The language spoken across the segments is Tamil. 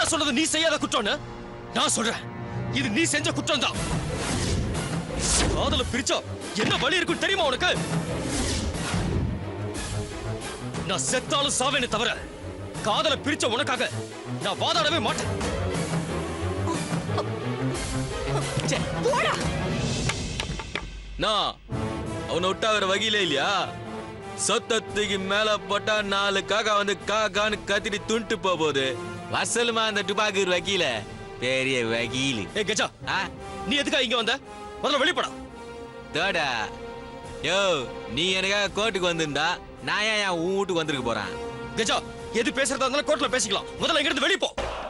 யார் சொன்னது நீ செய்யாத குற்றம்னு? நான் சொல்றேன், இது நீ செஞ்ச குற்றம் தான். காதல பிரிச்சா என்ன வழி இருக்கும் தெரியுமா உனக்கு? நான் செத்தாலும் சாவேனே தவிர காதல பிரிச்ச உனக்காக நான் வாதாடவே மாட்டேன். நான் அவனை விட்டா வேற வகையிலே இல்லையா? சொத்தத்துக்கு மேல போட்டா 4 காக்கா வந்து காக்கான்னு கத்திட்டு துண்டு போகுது. வசலுமா அந்த துபாக்கு வக்கீல பெரிய வக்கீலு. ஏ கஜா, நீ எதுக்கா இங்க வந்த? முதல்ல வெளிப்படா. தோடா யோ, நீ எனக்காக கோர்ட்டுக்கு வந்திருந்தா நான் ஏன் உன் வீட்டுக்கு வந்திருக்க போறேன்? கஜா, எது பேசுறதா இருந்தாலும் கோர்ட்ல பேசிக்கலாம். முதல்ல இங்க இருந்து வெளிய போ.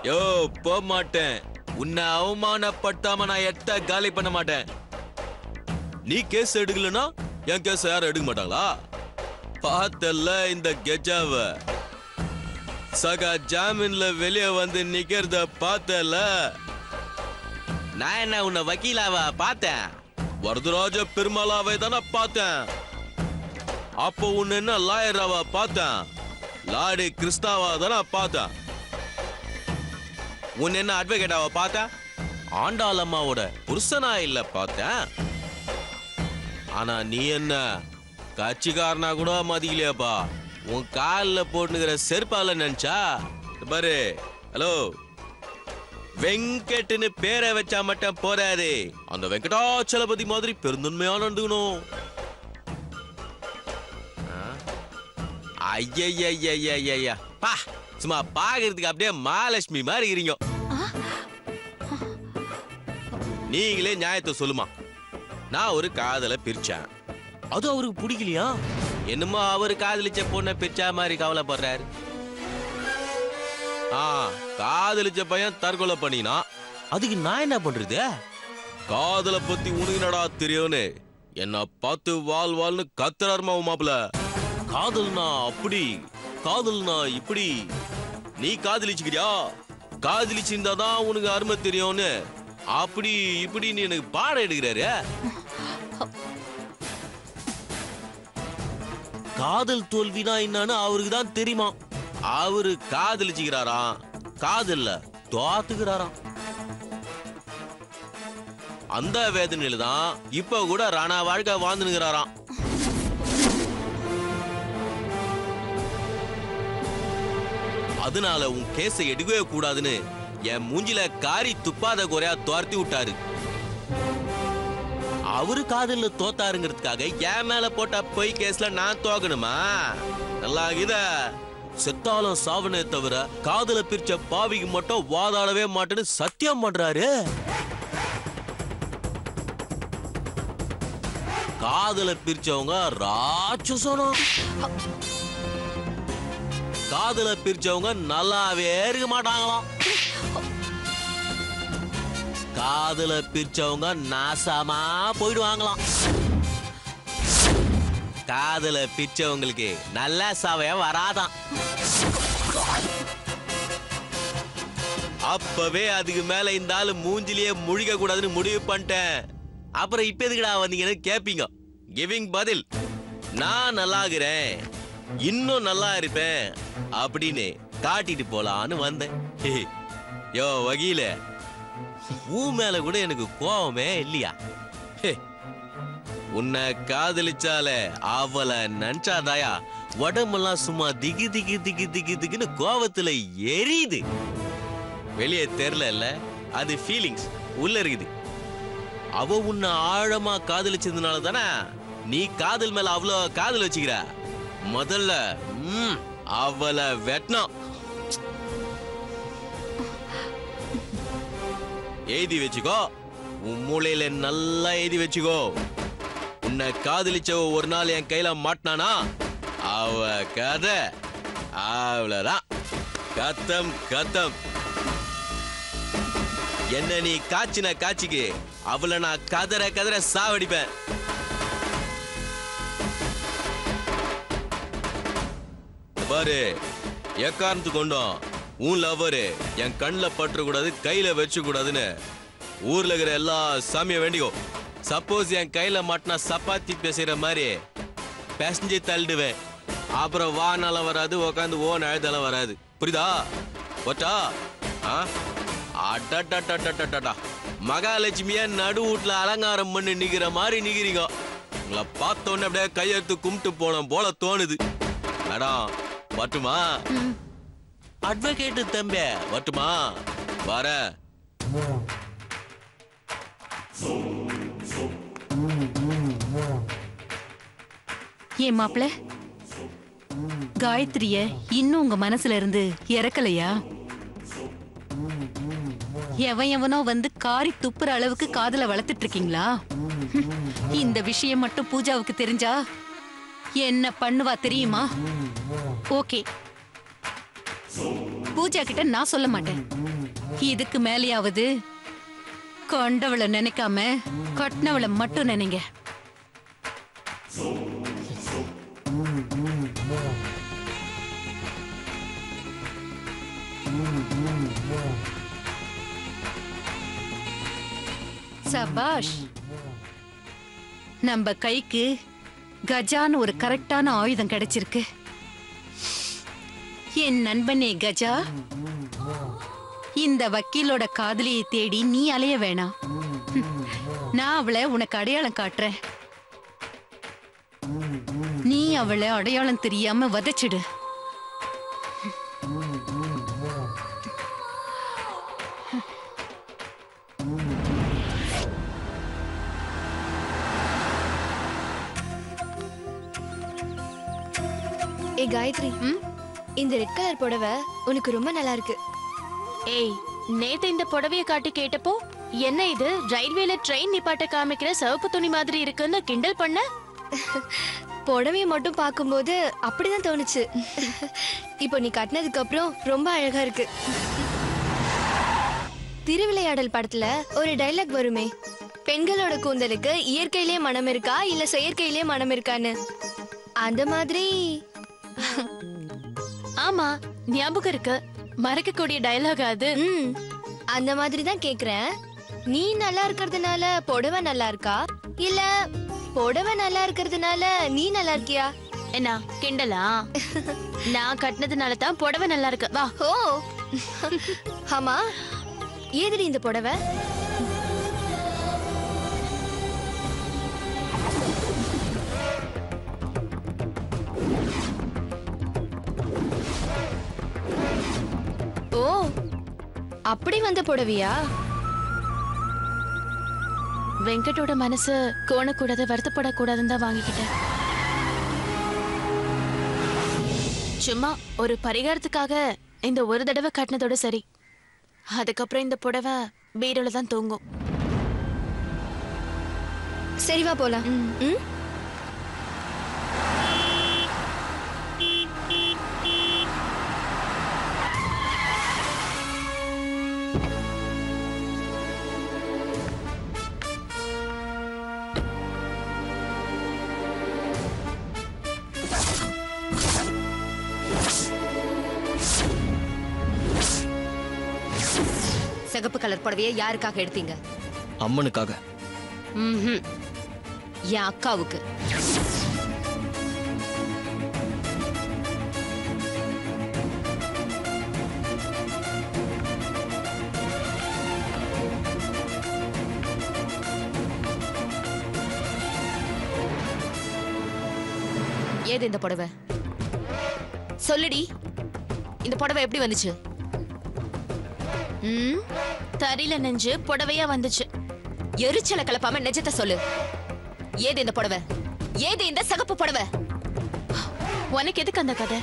யோ, போக மாட்டேன். உன்னை அவமானப்படுத்தாம நான் எத்த காலி பண்ண மாட்டேன். நீ கேஸ் எடுக்கலனா என் கேஸ் யாரும் எடுக்க மாட்டாங்களா? பார்த்தல்ல இந்த கெஜாவ சகா ஜாமீன்ல வெளியே வந்து நிக்கிறத பார்த்தல. நான் என்ன உன்னை வக்கீலாவா பார்த்தேன்? வரதராஜ பெருமாளாவை தானே பார்த்தேன். அப்போ உன்ன என்ன லாயராவா பார்த்தேன்? லாடி கிறிஸ்தாவா தானே பார்த்தேன். உன்ன என்ன அட்வொகேட்டாவா பார்த்தேன்? ஆண்டாளம்மாவோட புருஷனா இல்ல பார்த்தேன். ஆனா நீ என்ன கட்சிக்காரனா கூட மதிக்கலையாப்பா. உன் காலில் போட்டுக்கிற செருப்பால நினைச்சா பாரு. ஹலோ, வெங்கட்னு பேரை வச்சா மட்டும் போறாது. அந்த வெங்கடாச்சலபதி மாதிரி பெருந்தன்மையா நடந்துக்கணும். ஐயா பா, சும்மா பாக்குறதுக்கு அப்படியே மகாலட்சுமி மாதிரி இருக்கீங்க. நீங்களே நியாயத்தை சொல்லுமா. நான் ஒரு காதலை பிரிச்சேன், அது அவருக்கு பிடிக்கலையா? என்னமோ அவரு காதலிச்ச பொண்ணை பிரிச்சா மாதிரி கவலைப்படுறாரு. காதலிச்ச பையன் தற்கொலை பண்ணினா அதுக்கு நான் என்ன பண்றது? காதலை பத்தி உனக்கு என்னடா தெரியும்னு என்ன பார்த்து வால் வால்னு கத்துறாருமா மாப்பிள. காதல்னா அப்படி, காதல்னா இப்படி. நீ காதலிச்சுக்கிறியா? காதலிச்சிருந்தாதான் உனக்கு அருமை தெரியும்னு அப்படி இப்படின்னு எனக்கு பாடம் எடுக்கிறாரு. காதல் தோல்வினா என்னன்னு அவருக்கு தான் தெரியுமா. அவரு காதலிச்சுக்கிறாராம், காதல்ல தோத்துக்கிறாராம். அந்த வேதனையில தான் இப்ப கூட ராணா வாழ்க்கை வாழ்ந்துனுக்கிறாராம். அதனால உன் கேஸை எடுக்கவே கூடாதுன்னு என் மூஞ்சில காரி துப்பாத குறையா துரத்தி விட்டாரு. அவரு காதல்ல தோத்தாருங்கிறதுக்காக என் மேல போட்ட பொய் கேஸ்ல நான் தோக்கணுமா? நல்லா இத செத்தாலும் சாவனே தவிர காதல பிரிச்ச பாவிக்கு மட்டும் வாதாடவே மாட்டேன்னு சத்தியம் பண்றாரு. காதல பிரிச்சவங்க ராட்சசனம். காதல பிரிச்சவங்க நல்லாவே இருக்க மாட்டாங்களாம். காதல பிரிச்சவங்க நாசமா போயிடுவாங்களாம். காதல பிரிச்சவங்களுக்கு நல்ல சாவைய வராதான். அப்பவே அதுக்கு மேல இந்த ஆளு மூஞ்சிலேயே முழிக்க கூடாதுன்னு முடிவு பண்ணிட்டேன். அப்புறம் இப்ப எதுக்குடா வந்தீங்கன்னு கேப்பீங்க. கிவிங் பதில், நான் நல்லா இருக்கிறேன், இன்னும் நல்லா இருப்பேன் அப்படின்னு காட்டிட்டு போலான்னு வந்தேன். யோ வக்கீல, உன் மேல கூட எனக்கு கோவமே இல்லையா? உன்னை காதலிச்சால அவளை நினைச்சாதாயா உடம்பெல்லாம் சும்மா திகி திகி திகி திகி திகின்னு கோவத்துல எரியுது. வெளியே தெரியல, அது ஃபீலிங்ஸ் உள்ள இருக்குது. அவ உன்னை ஆழமா காதலிச்சதுனால தானே நீ காதல் மேல அவ்வளவு காதல் வச்சுக்கிற. முதல்ல அவளை வெட்டணும். எழுதி வச்சுக்கோ, உன் மூளையில நல்லா எழுதி வச்சுக்கோ. உன்னை காதலிச்சவ ஒரு நாள் என் கையில மாட்டினானா அவ கதை அவ்வளவுதான். கத்தம் கத்தம். என்ன நீ காய்ச்சின காட்சிக்கு அவளை நான் கதற கதற சாவடிப்பேன். பாரு, எக்காரணத்து கொண்டோம் உன் லவ்வரு என் கண்ணில் பற்ற கூடாது, கையில வச்சு கூடாதுன்னு ஊர்ல இருக்கிற எல்லா சாமியை வேண்டிக்கோ. சப்போஸ் என் கையில மாட்டினா சப்பாத்தி பேசுற மாதிரி பேசஞ்சு தள்ளிடுவேன். அப்புறம் வா நல்லா வராது, உக்காந்து ஓன் அழுதெல்லாம் வராது. புரியுதா? ஒட்டா அடடடடடடடா. மகாலட்சுமிய நடு வீட்டுல அலங்காரம் பண்ணி நிக்கிற மாதிரி நிக்கிறீங்க. உங்களை பார்த்தோன்னே அப்படியே கையெடுத்து கும்பிட்டு போனோம் போல தோணுது. மேடம் வட்டுமா? அட்வொகேட் தம்பி வட்டுமா? வர ஏன் மாப்பிள, காயத்ரிய இன்னும் உங்க மனசுல இருந்து இறக்கலையா? எவனோ வந்து காரி துப்புற அளவுக்கு காதல வளர்த்துட்டு இருக்கீங்களா? இந்த விஷயம் மட்டும் பூஜாவுக்கு தெரிஞ்சா என்ன பண்ணுவா தெரியுமா? ஓகே, பூஜா கிட்ட நான் சொல்ல மாட்டேன். இதுக்கு மேலேயாவது கொண்டவளை நினைக்காம கட்டினவளை மட்டும் நினைங்க. சபாஷ், நம்ம கைக்கு கஜான்னு ஒரு கரெக்டான ஆயுதம் கிடைச்சிருக்கு. என் நண்பனே கஜா, இந்த வக்கீலோட காதலியை தேடி நீ அலைய வேணாம். நான் அவளை உனக்கு அடையாளம் காட்டுறேன். நீ அவளை அடையாளம் தெரியாம வதச்சிடு. ஏ காயத்ரி, இந்த ரெட் கலர் புடவை உனக்கு ரொம்ப நல்லா இருக்கு. ஏய், நேத்து இந்த புடவைய காட்டி கேட்டப்போ என்ன இது ரயில்வேல ட்ரெயின் நிப்பாட்ட காமிக்கிற சிவப்பு துணி மாதிரி இருக்குன்னு கிண்டல் பண்ண. புடவைய மட்டும் பார்க்கும்போது அப்படிதான் தோணுச்சு. இப்போ நீ கட்டினதுக்கு அப்புறம் ரொம்ப அழகா இருக்கு. திருவிளையாடல் படத்துல ஒரு டைலாக் வருமே, பெண்களோட கூந்தலுக்கு இயற்கையிலே மனம் இருக்கா இல்ல செயற்கையிலே மனம் இருக்கான்னு. அந்த மாதிரி. ஆமா, ஞாபகம் இருக்கு. மறக்கக்கூடிய டயலாக் அது. அந்த மாதிரி தான் கேக்குறேன். நீ நல்லா இருக்கிறதுனால புடவை நல்லா இருக்கா இல்ல புடவை நல்லா இருக்கிறதுனால நீ நல்லா இருக்கியா? என்ன கிண்டலா? நான் கட்டினதுனால தான் புடவை நல்லா இருக்கு. வா. ஓ ஆமா, ஏதுடி இந்த புடவை? ஓ, அப்படி வந்த புடவையா? வெங்கட்டோட மனசு கோணக்கூடாது, வருத்தப்படக்கூடாதுன்னு தான் வாங்கிக்கிட்டேன். சும்மா ஒரு பரிகாரத்துக்காக இந்த ஒரு தடவை கட்டினதோட சரி. அதுக்கப்புறம் இந்த புடவை பீரோல தான் தூங்கும். சரி வா போலாம். சிகப்பு கலர் புடவையை யாருக்காக எடுத்தீங்க? அம்மனுக்காக. என் அக்காவுக்கு. ஏது இந்த புடவை? சொல்லுடி, இந்த புடவை எப்படி வந்துச்சு? தறியில நெஞ்சு புடவையா வந்துச்சு. எரிச்சல கலப்பாம நிஜத்தை சொல்லு. ஏது இந்த புடவை? ஏது இந்த சிகப்பு புடவை? உனக்கு எதுக்கு அந்த கதை?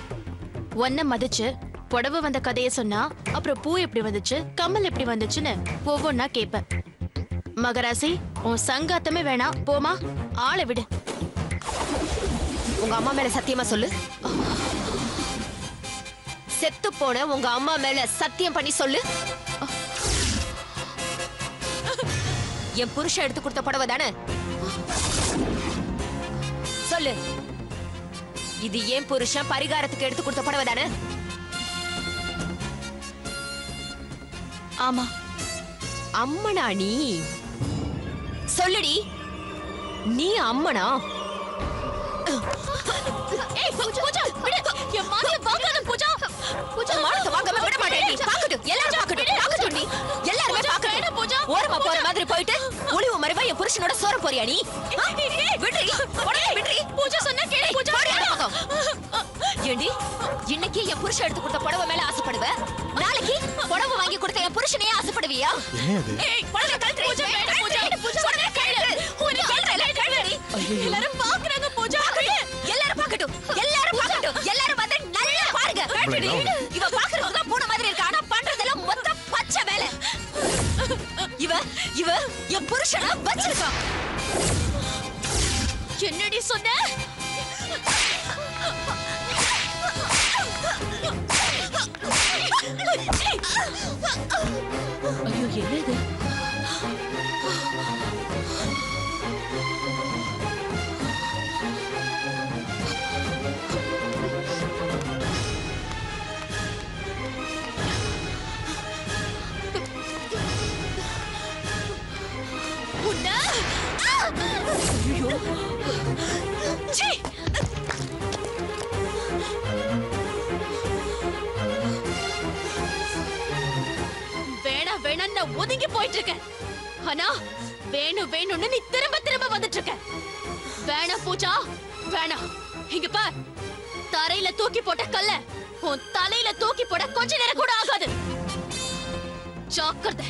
ஒன்ன மதிச்சு புடவை வந்த கதைய சொன்னா அப்புறம் பூ எப்படி வந்துச்சு, கம்மல் எப்படி வந்துச்சுன்னு ஒவ்வொன்னா கேப்ப. மகராசி, உன் சங்காத்தமே வேணாம், போமா, ஆளை விடு. உங்க அம்மா மேல சத்தியமா சொல்லு. செத்து போன உங்க அம்மா மேல சத்தியம் பண்ணி சொல்லு. என் புருஷன் எடுத்து கொடுத்த புடவை தானே? சொல்லு. இது ஏன் புருஷன் பரிகாரத்துக்கு எடுத்து கொடுத்த புடவை தானே? ஆமா. அம்மனா நீ? சொல்லுடி, நீ அம்மனா? ஏய் பூஜா, விடு. என் மானிய வாங்காத பூஜா. பூஜா மானத்தை வாங்காம விட மாட்டேன். நீ பாக்கட்டும், எல்லாரும் பாக்கட்டும். புருஷனோட சோற போறியா நீ விட்ரி உடனே விட்ரி பூஜா சொன்னா கேளு பூஜா ஏண்டி இன்னைக்கு என் புருஷன் எடுத்து கொடுத்த புடவை மேல ஆசைப்படுவ நாளைக்கு புடவை வாங்கி கொடுத்த என் புருஷனையே ஆசைப்படுவியா ஏய் புடவை கழட்டு பூஜா வேண்டாம் பூஜா புடவை கேளு உன்னை கேளுடி எல்லாரும் பாக்குறாங்க பூஜா எல்லாரும் பார்க்கட்டும் எல்லாரும் பார்க்கட்டும் எல்லாரும் வந்து நல்லா பாருங்க கழட்டுடி இவ பாக்குறதுக்கு தான் பூனை மாதிரி இருக்கு ஆனா பண்றதெல்லாம் மொத்த பச்சை வேலை இவ என் புருஷனை வச்சிருக்கான் என்னடி சொன்ன ஐயோ என்னது வேணா வேணா நான் ஒதுங்கி போயிட்டு இருக்கேன் ஆனா வேணும் வேணும்னு நீ திரும்ப திரும்ப வந்துட்டு இருக்க வேணா பூஜா வேணா இங்க பார் தரையில தூக்கி போட்ட கல்ல உன் தலையில தூக்கி போட கொஞ்ச நேரம் கூட ஆகாது ஜாக்கிரதை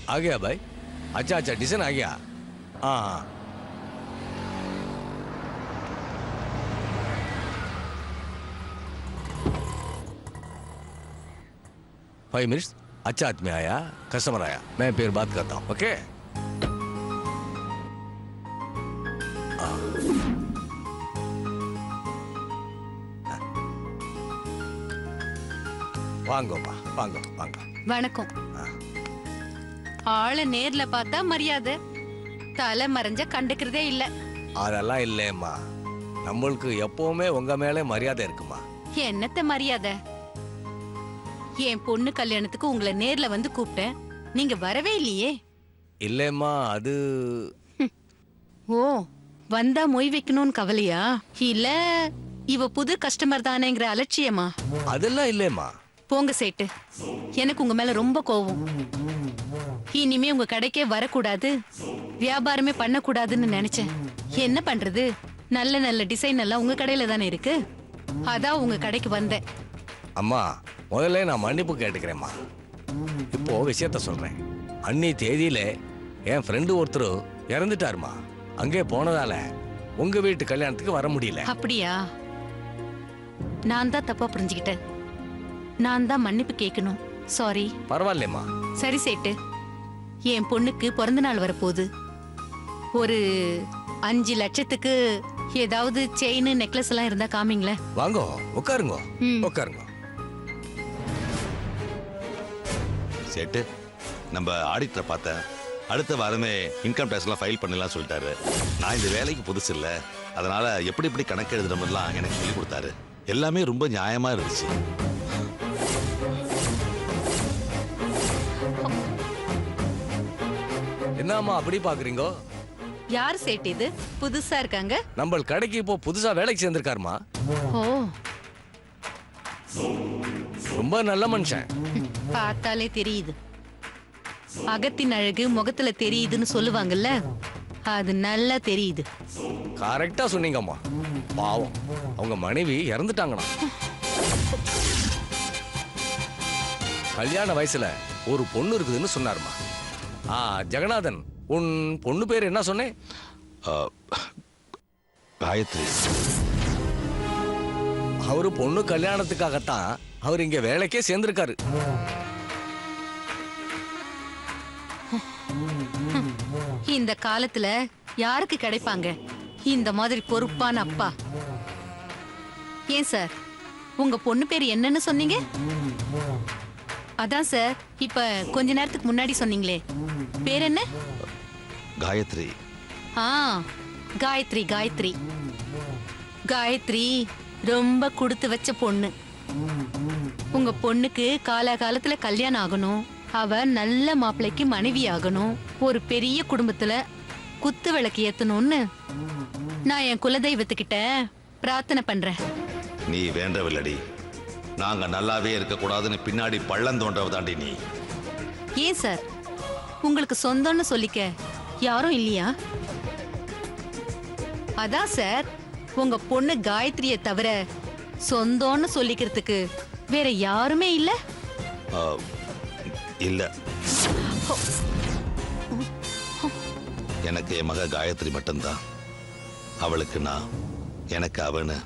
आ गया भाई अच्छा अच्छा डिजाइन आ गया हाँ हाँ 5 मिनट्स अच्छा आदमी आया कस्टमर आया मैं फिर बात करता हूँ ओके வாங்கோப்பா வாங்க வாங்க வணக்கம் ஆளை நேர்ல பார்த்தா மரியாதை தலை மறைஞ்ச கண்டுக்கிறதே இல்ல அதெல்லாம் இல்லையம்மா நம்மளுக்கு எப்பவுமே உங்க மேல மரியாதை இருக்குமா என்னத்த மரியாதை என் பொண்ணு கல்யாணத்துக்கு உங்களை நேர்ல வந்து கூப்பிட்டேன் நீங்க வரவே இல்லையே இல்லையம்மா அது ஓ வந்தா மொய் வைக்கணும்னு கவலையா இல்ல இவ புது கஸ்டமர் தானேங்கிற அலட்சியமா அதெல்லாம் இல்லையம்மா போங்க சேட்டு எனக்கு உங்க மேல ரொம்ப கோவம் இனிமே உங்க கடைக்கே வரக்கூடாது வியாபாரமே பண்ணக்கூடாதுன்னு நினைச்சேன் என்ன பண்றது நல்ல நல்ல டிசைன் எல்லாம் உங்க கடையில தானே இருக்கு அதான் உங்க கடைக்கு வந்தேன் அம்மா முதல்ல நான் மன்னிப்பு கேட்டுக்கிறேம்மா இப்போ விஷயத்த சொல்றேன் அன்னி தேதியில என் ஃப்ரெண்டு ஒருத்தர் இறந்துட்டாருமா அங்கே போனதால உங்க வீட்டு கல்யாணத்துக்கு வர முடியல அப்படியா நான் தான் தப்பா புரிஞ்சுக்கிட்டேன் நான் தான் மன்னிப்பு கேட்கணும் சாரி பரவாயில்லையம்மா சரி சேட்டு என் பொண்ணுக்கு பிறந்த நாள் வரப்போகுது ஒரு 5 லட்சத்துக்கு ஏதாவது செயின் நெக்லஸ் எல்லாம் இருந்தா காமிங்களேன் வாங்கோ உட்காருங்க ம். உட்காருங்க சேட்டு நம்ம ஆடிட்டரை பார்த்தேன் அடுத்த வாரமே இன்கம் டேக்ஸ் எல்லாம் ஃபைல் பண்ணலாம் சொல்லிட்டாரு நான் இந்த வேலைக்கு புதுசு இல்லை அதனால எப்படி எப்படி கணக்கு எழுதுறோம்லாம் எனக்கு சொல்லி கொடுத்தாரு எல்லாமே ரொம்ப நியாயமா இருந்துச்சு என்னம்மா அப்படி பாக்குறீங்க யார் சேட்டு இது புதுசா இருக்காங்க நம்ம கடைக்கு இப்போ புதுசா வேலைக்கு சேர்ந்திருக்காருமா ஓ ரொம்ப நல்ல மனுஷன் பார்த்தாலே தெரியுது அகத்தின் அழகு முகத்துல தெரியுதுன்னு சொல்லுவாங்கல்ல அது நல்லா தெரியுது கரெக்டா சொன்னீங்கம்மா பாவம் அவங்க மனைவி இறந்துட்டாங்கண்ணா கல்யாண வயசுல ஒரு பொண்ணு இருக்குதுன்னு சொன்னாருமா ஜெகநாதன் உன் பொண்ணு பேர் என்ன சொன்னேன் காயத்ரி அவரு பொண்ணு கல்யாணத்துக்காகத்தான் அவர் இங்க வேலைக்கே சேர்ந்திருக்காரு இந்த காலத்துல யாருக்கு கிடைப்பாங்க இந்த மாதிரி பொறுப்பான அப்பா ஏன் சார் உங்க பொண்ணு பேர் என்னன்னு சொன்னீங்க அதான் சார் இப்ப கொஞ்ச நேரத்துக்கு முன்னாடி சொன்னீங்களே பேர் என்ன காயத்ரி ஆ காயத்ரி காயத்ரி காயத்ரி ரொம்ப கொடுத்து வச்ச பொண்ணு உங்க பொண்ணுக்கு காலாகாலத்துல கல்யாணம் ஆகணும் அவ நல்ல மாப்பிள்ளைக்கு மனைவி ஆகணும், ஒரு பெரிய குடும்பத்துல குத்து விளக்கு ஏத்தணும்னு நான் என் குலதெய்வத்துக்கிட்ட பிரார்த்தனை பண்றேன். நீ வேண்டவில்லடி. நாங்க நல்லாவே இருக்கக்கூடாதுன்னு பின்னாடி பள்ளம் தோன்றவதாண்டி நீ. ஏன் சார், உங்களுக்கு சொந்தம்னு சொல்லிக்க யாரும் இல்லையா? அதான் சார், உங்க பொண்ணு காயத்ரியை தவிர சொந்தம்னு சொல்லிக்கிறதுக்கு வேற யாருமே இல்ல? இல்ல, எனக்கு என் மக காயத்ரி மட்டும்தான். அவளுக்கு நான், எனக்கு அவனு,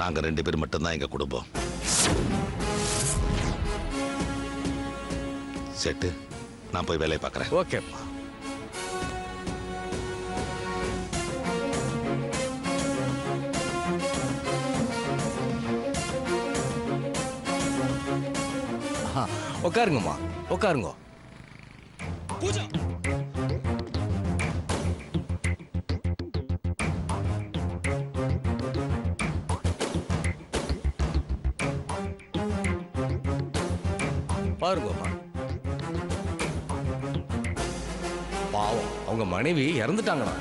நாங்க 2 பேர் மட்டும்தான் எங்க குடும்பம். செட்டு, நான் போய் வேலையை பார்க்கறேன். ஓகேப்பா. உட்காருங்கம்மா, உட்காருங்க. பூஜா, பாருங்கம்மா, பாவம் அவங்க மனைவி இறந்துட்டாங்கண்ணா.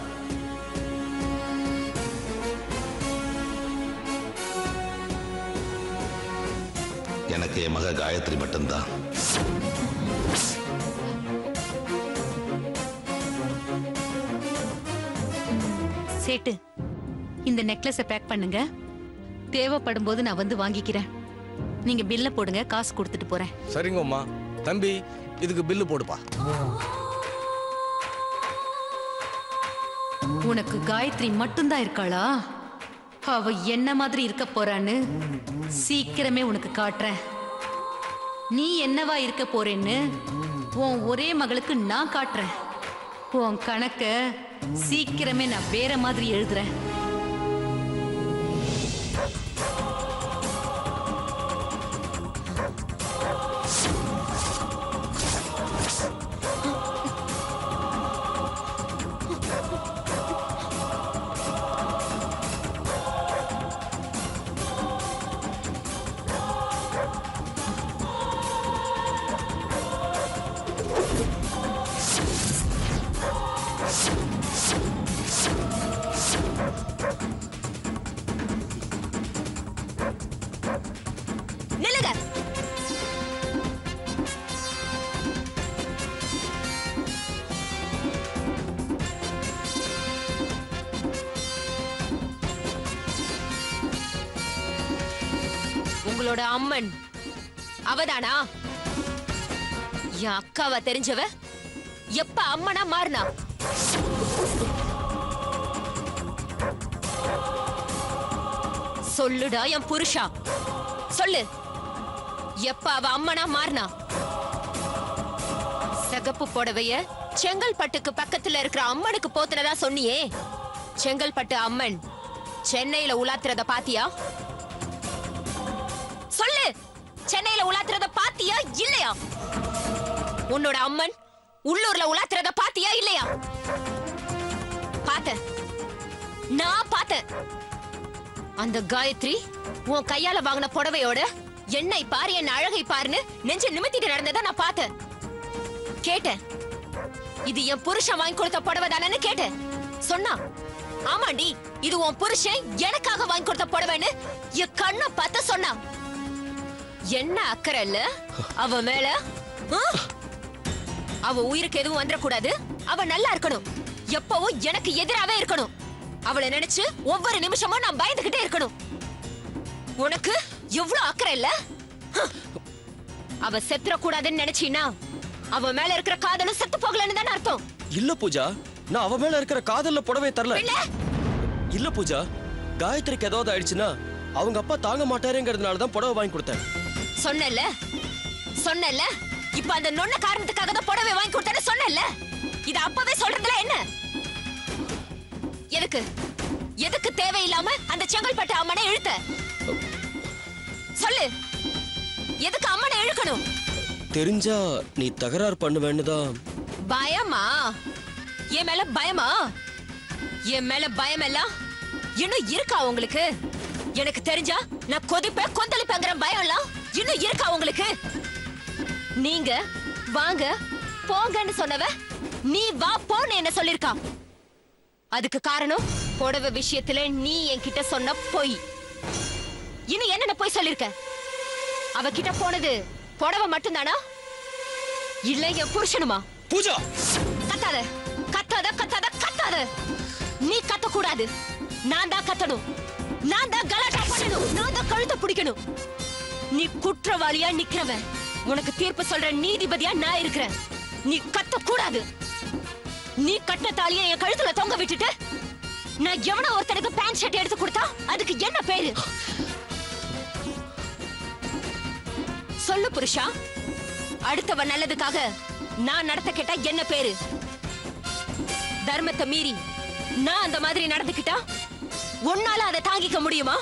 எனக்கு என் மக காயத்ரி மட்டும்தான். சேட்டு, இந்த நெக்லஸை பேக் பண்ணுங்க. தேவைப்படும் போது நான் வந்து வாங்கிக்கிறேன். நீங்க பில்ல போடுங்க, காசு கொடுத்துட்டு போறேன். சரிங்கம்மா. தம்பி, இதுக்கு பில்லு போடுப்பா. உனக்கு காயத்ரி மட்டும்தான் இருக்காளா? அவ என்ன மாதிரி இருக்க போறான்னு சீக்கிரமே உனக்கு காட்டுறேன். நீ என்னவா இருக்க போறேன்னு உன் ஒரே மகளுக்கு நான் காட்டுறேன். உன் கணக்க சீக்கிரமே நான் வேற மாதிரி எழுதுறேன். நில்லுங்க. உங்களோட அம்மன் அவதானா? என் அக்காவா தெரிஞ்சவ எப்ப அம்மனா மாறினா? சொல்லுடா என் புருஷா, சொல்லு. எப்ப அவ அம்மனா மாறினா? சிகப்பு புடவைய செங்கல்பட்டுக்கு பக்கத்துல இருக்கிற அம்மனுக்கு போத்துனதா சொன்னியே, செங்கல்பட்டு அம்மன் சென்னையில உலாத்துறத பாத்தியா? சொல்லு, சென்னையில உலாத்துறத பாத்தியா இல்லையா? உன்னோட அம்மன் உள்ளூர்ல உலாத்துறத பாத்தியா இல்லையா? பார்த்தேன், நான் பார்த்தேன். அந்த காயத்ரி உன் கையால வாங்கின புடவையோட என்னை பாரு, என் அழகை பாருன்னு நெஞ்ச நிமித்திட்டு நடந்ததை நான் பார்த்தேன். கேட்டேன், இது என் புருஷன் வாங்கி கொடுத்த புடவை தானேன்னு கேட்டேன். சொன்னா, ஆமாண்டி, இது உன் புருஷன் எனக்காக வாங்கி கொடுத்த புடவைன்னு என் கண்ணை பார்த்து சொன்னா. என்ன அக்கறை இல்ல அவ மேல? அவ உயிருக்கு எதுவும் வந்துடக்கூடாது, அவ நல்லா இருக்கணும், எப்பவும் எனக்கு எதிராவே இருக்கணும். அவளை நினைச்சு ஒவ்வொரு நிமிஷமும் நான் பயந்துகிட்டே இருக்கணும். உனக்கு எவ்வளவு அக்கறை இல்ல? அவ செத்துற கூடாதுன்னு நினைச்சீனா அவ மேல இருக்கிற காதலும் செத்து போகலன்னு தானே அர்த்தம். இல்ல பூஜா, நான் அவ மேல இருக்கிற காதல்ல புடவை தரல. இல்ல பூஜா, காயத்ரிக்கு ஏதாவது ஆயிடுச்சுன்னா அவங்க அப்பா தாங்க மாட்டாருங்கிறதுனால தான் புடவை வாங்கி கொடுத்தேன். சொன்னல சொன்னல, இப்ப அந்த நொன்ன காரணத்துக்காக தான் புடவை வாங்கி கொடுத்தேன்னு சொன்னல. இது அப்பவே சொல்றதுல என்ன? எதுக்கு எதுக்கு தேவையில்லாம அந்த செங்கல்பட்டு அம்மனை இழுத்த? சொல்லு, எதுக்கு அம்மனை இழுக்கணும்? தெரிஞ்சா நீ தகராறு பண்ணுவேன்னு தான். பயமா? என் மேல பயமா? என் மேல பயம் எல்லாம் இன்னும் இருக்கா உங்களுக்கு? எனக்கு தெரிஞ்சா நான் கொதிப்பேன் கொந்தளிப்பேங்கிற பயம் எல்லாம் இன்னும் இருக்கா உங்களுக்கு? நீங்க வாங்க போங்கன்னு சொன்னவ நீ வா போன்னு என்ன சொல்லிருக்கா. அதுக்கு காரணம் புடவை விஷயத்துல நீ என்கிட்ட சொன்ன பொய். இன்னும் என்னென்ன பொய் சொல்லிருக்க? அவகிட்ட போனது புடவை மட்டும்தானா இல்ல என் புருஷனுமா? பூஜா கத்தாத கத்தாத கத்தாத கத்தாத. நீ கத்த கூடாது, நான் தான் கத்தணும். நான் தான் கலாட்டா பண்ணணும், நான் தான் கழுத்தை பிடிக்கணும். நீ குற்றவாளியா நிக்கிறவன், உனக்கு தீர்ப்பு சொல்ற நீதிபதியா நான் இருக்கிறேன். நீ கத்த கூடாது. நீ கட்டின தாலியை என் கழுத்துல தொங்க விட்டுட்டு நான் எவனோ ஒருத்தனுக்கு பேண்ட் ஷர்ட் எடுத்து கொடுத்தா அதுக்கு என்ன பேரு? சொல்லு புருஷா, அடுத்தவன் நல்லதுக்காக நான் நடத்த கேட்டா என்ன பேரு? தர்மத்தை மீறி நான் அந்த மாதிரி நடந்துக்கிட்டா உன்னால அதை தாங்கிக்க முடியுமா?